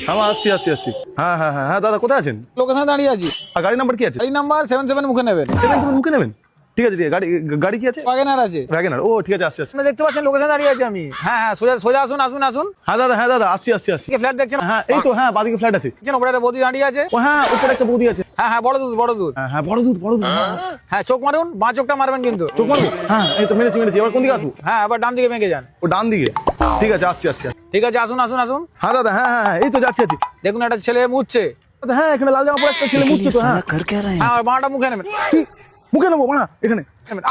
হ্যাঁ আসছি আসছি আসছি। হ্যাঁ হ্যাঁ হ্যাঁ হ্যাঁ দাদা কোথায় আছেন? লোকেশনে দাঁড়িয়ে আছি। আর গাড়ি নাম্বার কি আছে? এই নাম্বার 77 মুখে নেবেন। 77 মুখে নেবেন? ঠিক আছে ঠিক আছে। গাড়ি গাড়ি কি আছে? ওয়াগনার আছে। ভ্যাগনার। ও ঠিক আছে আসছি আসছি। আপনি দেখতে পাচ্ছেন লোকেশনে দাঁড়িয়ে আছি আমি। হ্যাঁ হ্যাঁ সোজা সোজা আসুন আসুন আসুন। হ্যাঁ দাদা আসছি আসছি আসছি। ফ্ল্যাট দেখছেন? হ্যাঁ এই তো হ্যাঁ বাদিকে ফ্ল্যাট আছে। দেখছেন ওপরে একটা বৌদি দাঁড়িয়ে আছে। ও হ্যাঁ উপরে একটা বৌদি আছে। হ্যাঁ হ্যাঁ বড় দুধ বড় দুধ। হ্যাঁ হ্যাঁ বড় দুধ বড় দুধ। হ্যাঁ চোখ মারুন, বাঁ চোখটা মারবেন কিন্তু। চোখ মারবো? হ্যাঁ এই তো মেরেছি মেরেছি। এবার কোন দিকে আসবো? হ্যাঁ আবার ডান দিকে ভেঙে যান। ও ডান দিকে। ঠিক আছে আসছি আসছি। ঠিক আছে আসুন আসুন আসুন। হ্যাঁ দাদা হ্যাঁ হ্যাঁ হ্যাঁ এই তো যাচ্ছি আছি। দেখুন একটা ছেলে মুছছে। দাদা হ্যাঁ এখানে লাল জামা পরে একটা ছেলে মুছছে তো। হ্যাঁ হ্যাঁ আর বাঁটা মুখে নেবেন। কি মুখে নেবো না এখানে?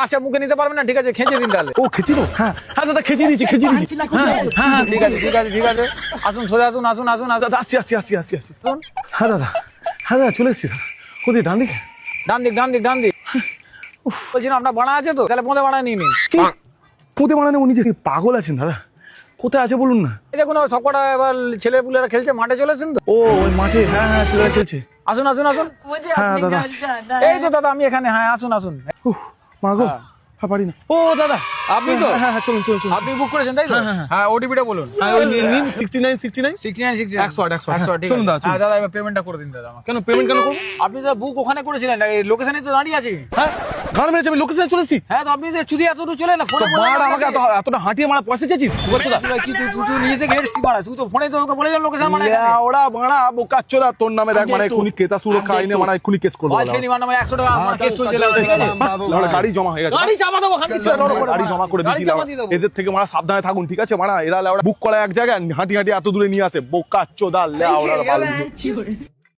আচ্ছা মুখে নিতে পারবেন না, ঠিক আছে খেঁচে দিন তাহলে। ও খেচি তো? হ্যাঁ হ্যাঁ দাদা খেচি দিয়েছি খেচি দিয়েছি। হ্যাঁ হ্যাঁ হ্যাঁ ঠিক আছে ঠিক আছে ঠিক আছে। আসুন সোজা আসুন আসুন আসুন আসুন দাদা আসছি আসছি আসছি আসছি আসছি। আসুন। হ্যাঁ দাদা হ্যাঁ দাদা চলে এসেছি দাদা। কোথায় ডান দিকে? ডান দিক ডান দিক ডান দিক। বলছি না আপনার বাড়া আছে তো, তাহলে বোঁদে বাড়া নিয়ে নিন। কি পুঁতে বানানো উনি যে পাগল আছেন দাদা? কোথায় আছে বলুন না। এই দেখুন সবকটা এবার ছেলে পুলেরা খেলছে, মাঠে চলেছেন তো। ও ওই মাঠে হ্যাঁ হ্যাঁ ছেলেরা খেলছে। আসুন আসুন আসুন। হ্যাঁ দাদা আসছি। এই তো দাদা আমি এখানে, হ্যাঁ আসুন আসুন। উহ মা গো হ্যাঁ পারি না। ও দাদা আপনি তো? হ্যাঁ হ্যাঁ চলুন চলুন চলুন। আপনি বুক করেছেন তাই তো? হ্ঁ ওটিপিটা বলুন। হ্যাঁ ওই নিন 69 69 69 69 100 ঠিক চলুন আছে। দাদা চলুন। হ্যাঁ দাদা এবার পেমেন্টটা করে দিন দাদা আমাকে। কেন পেমেন্ট কেন করবো? আপনি তো বুক ওখানে করেছিলেন, এই লোকেশনে তো দাঁড়িয়ে আছি। হ্যাঁ গান মেরেছে আমি লোকেশনে চলে এসেছি। হ্যাঁ তো আপনি যে চুদি এত দূর চলে না ফোনে মার আমাকে এতটা হাঁটিয়ে মারা পয়সা চেয়েছিস? কি তুই তুই নিজে থেকে হেডসি মারা, তুই তো ফোনে তো বলে যান লোকেশন মানে ওরা মারা বোকাচ্চোদা তোর নামে দেখ মানে এক্ষুনি ক্রেতা সুরক্ষা আইনে মানে এক্ষুনি কেস করবো। ওয়াল শ্রেণী মানে 100 টাকা আমার কেস চলছে। গাড়ি জমা হয়ে গেছে। গাড়ি চাপা দেবো খালি গাড়ি জমা করে দিয়েছি। এদের থেকে মারা সাবধানে থাকুন ঠিক আছে? মারা এরা বুক করা এক জায়গায় হাঁটি হাঁটি এত দূরে নিয়ে আসে বোকাচ্চোদা লেওড়া বালু।